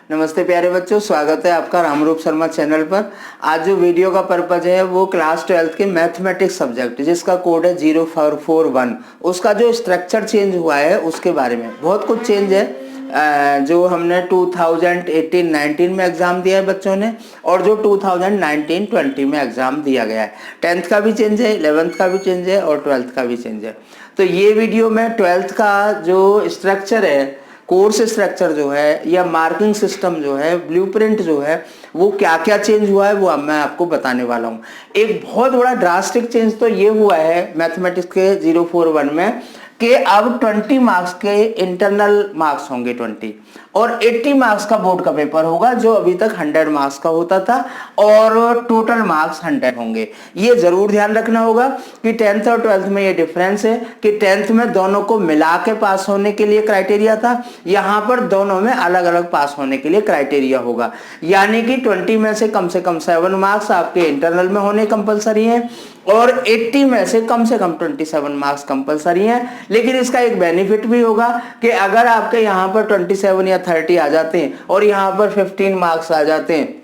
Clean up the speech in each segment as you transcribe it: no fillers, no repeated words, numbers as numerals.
नमस्ते प्यारे बच्चों, स्वागत है आपका रामरूप शर्मा चैनल पर। आज जो वीडियो का पर्पज है वो क्लास 12th के मैथमेटिक्स सब्जेक्ट जिसका कोड है 0441, उसका जो स्ट्रक्चर चेंज हुआ है उसके बारे में। बहुत कुछ चेंज है जो हमने 2018-19 में एग्जाम दिया है बच्चों ने, और जो 2019-20 में एग्जाम दिया गया है। 10th का भी चेंज है, 11th का भी चेंज है और 12th का भी चेंज है। तो ये वीडियो में 12th का जो स्ट्रक्चर है, कोर्स स्ट्रक्चर जो है या मार्किंग सिस्टम जो है, ब्लूप्रिंट जो है, वो क्या क्या चेंज हुआ है वो अब मैं आपको बताने वाला हूँ। एक बहुत बड़ा ड्रास्टिक चेंज तो ये हुआ है मैथमेटिक्स के 041 में कि अब 20 मार्क्स के इंटरनल मार्क्स होंगे 20, और 80 मार्क्स का बोर्ड का पेपर होगा जो अभी तक 100 मार्क्स का होता था, और टोटल मार्क्स 100 होंगे। ये जरूर ध्यान रखना होगा कि 10th और 12th में ये डिफरेंस है कि 10th में दोनों को मिला के पास होने के लिए क्राइटेरिया था, यहाँ पर दोनों में अलग अलग पास होने के लिए क्राइटेरिया होगा। यानी कि 20 में से कम 7 मार्क्स आपके इंटरनल में होने कंपलसरी है, और 80 में से कम 27 मार्क्स कंपलसरी हैं। लेकिन इसका एक बेनिफिट भी होगा कि अगर आपके यहाँ पर 27 या 30 आ जाते हैं और यहाँ पर 15 मार्क्स आ जाते हैं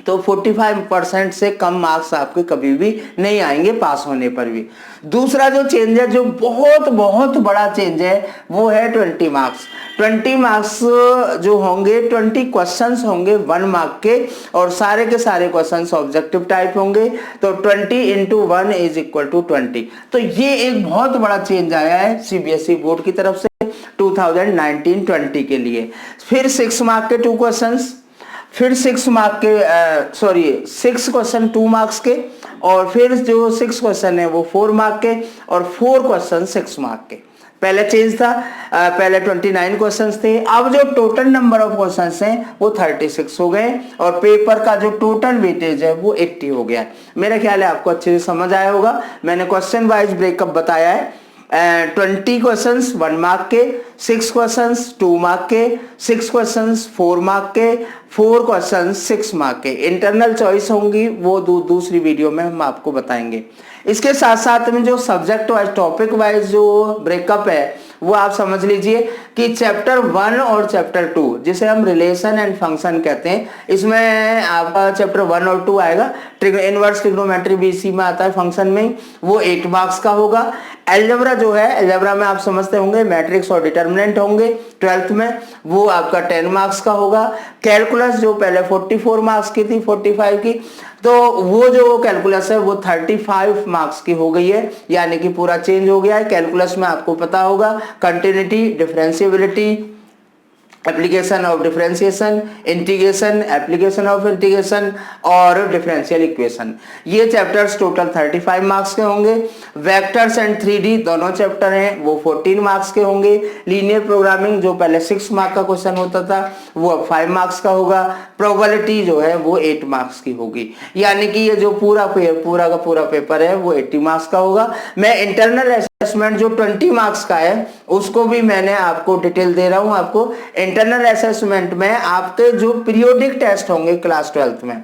तो 45% से कम मार्क्स आपके कभी भी नहीं आएंगे पास होने पर भी। दूसरा जो चेंज है, जो बहुत बहुत बड़ा चेंज है, वो है 20 मार्क्स। 20 मार्क्स जो होंगे, 20 क्वेश्चंस होंगे 1 मार्क के, और सारे के सारे क्वेश्चंस ऑब्जेक्टिव टाइप होंगे। तो 20 × 1 = 20। तो ये एक बहुत बड़ा चेंज आया है सीबीएसई बोर्ड की तरफ से 2019-20 के लिए। फिर 6 मार्क के 2 क्वेश्चंस, फिर 6 मार्क के 6 क्वेश्चन 2 मार्क्स के, और फिर जो 6 क्वेश्चन है वो 4 मार्क के, और 4 क्वेश्चन 6 मार्क के। पहले चेंज था, पहले 29 क्वेश्चंस थे, अब जो टोटल नंबर ऑफ क्वेश्चंस हैं वो 36 हो गए, और पेपर का जो टोटल वेटेज है वो 80 हो गया है। मेरा ख्याल है आपको अच्छे से समझ आया होगा। मैंने क्वेश्चन वाइज ब्रेकअप बताया है। 20 क्वेश्चंस 1 मार्क के, 6 क्वेश्चंस 2 मार्क के, 6 क्वेश्चंस 4 मार्क के, 4 क्वेश्चंस 6 मार्क के। इंटरनल चॉइस होंगी वो दूसरी वीडियो में हम आपको बताएंगे। इसके साथ साथ में जो सब्जेक्ट वाइज, टॉपिक वाइज जो ब्रेकअप है वो आप समझ लीजिए कि चैप्टर 1 और चैप्टर 2, जिसे हम रिलेशन एंड फंक्शन कहते हैं, इसमें आपका चैप्टर 1 और 2 आएगा। इनवर्स ट्रिग्नोमेट्री बीसी में आता है फंक्शन में, वो 8 मार्क्स का होगा। अलजेब्रा जो है, अलजेब्रा में आप समझते होंगे मैट्रिक्स और डिटर्मिनेंट होंगे 12th में, वो आपका 10 मार्क्स का होगा। कैलकुलस जो पहले 44 मार्क्स की थी 45 की, तो वो जो कैलकुलस है वो 35 मार्क्स की हो गई है, यानी कि पूरा चेंज हो गया है। कैलकुलस में आपको पता होगा continuity, differentiability, application of differentiation, integration, application of integration और डिफरेंशियल इक्वेशन। ये चैप्टर्स टोटल 35 मार्क्स के होंगे। वेक्टर्स एंड 3D दोनों चैप्टर हैं वो 14 मार्क्स के होंगे। लीनियर प्रोग्रामिंग जो पहले 6 मार्क का क्वेश्चन होता था वो अब 5 मार्क्स का होगा। प्रोबेबिलिटी जो है वो 8 मार्क्स की होगी, यानी कि ये जो पूरा का पूरा पेपर है वो 80 मार्क्स का होगा। मैं इंटरनल असेसमेंट जो 20 मार्क्स का है उसको भी मैंने आपको डिटेल दे रहा हूं। आपको इंटरनल असेसमेंट में आपके जो पीरियोडिक टेस्ट होंगे क्लास 12th में,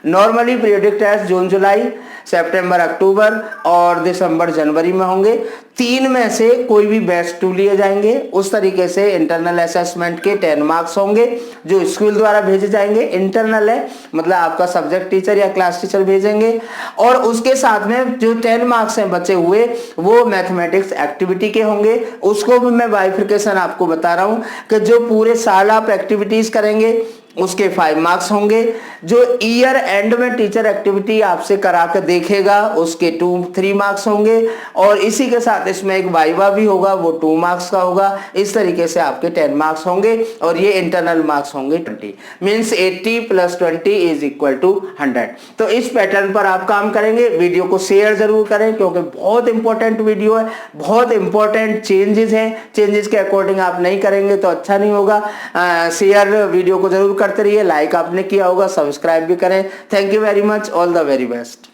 नॉर्मली पीरियोडिक टेस्ट जून जुलाई, सितंबर अक्टूबर और दिसंबर जनवरी में होंगे। 3 में से कोई भी बेस्ट 2 लिए जाएंगे। उस तरीके से इंटरनल असेसमेंट के 10 मार्क्स होंगे जो स्कूल द्वारा भेजे जाएंगे। इंटरनल है मतलब आपका सब्जेक्ट टीचर या क्लास टीचर भेजेंगे, और उसके साथ में जो 10 मार्क्स हैं बचे हुए वो मैथमेटिक्स एक्टिविटी के होंगे। उसको भी मैं बाइफिकेशन आपको बता रहा हूं कि जो पूरे साल आप एक्टिविटीज करेंगे उसके 5 मार्क्स होंगे। जो ईयर एंड में टीचर एक्टिविटी आपसे करा के देखेगा उसके 3 मार्क्स होंगे, और इसी के साथ इसमें एक वाइवा भी होगा वो 2 मार्क्स का होगा। इस तरीके से आपके 10 मार्क्स होंगे, और ये इंटरनल मार्क्स होंगे 20, मीन्स 80 + 20 = 100। तो इस पैटर्न पर आप काम करेंगे। वीडियो को शेयर जरूर करें क्योंकि बहुत इंपॉर्टेंट वीडियो है, बहुत इंपॉर्टेंट चेंजेस हैं। चेंजेस के अकॉर्डिंग आप नहीं करेंगे तो अच्छा नहीं होगा। शेयर वीडियो को जरूर करते रहिए। लाइक आपने किया होगा, सब्सक्राइब भी करें। Thank you very much, all the very best.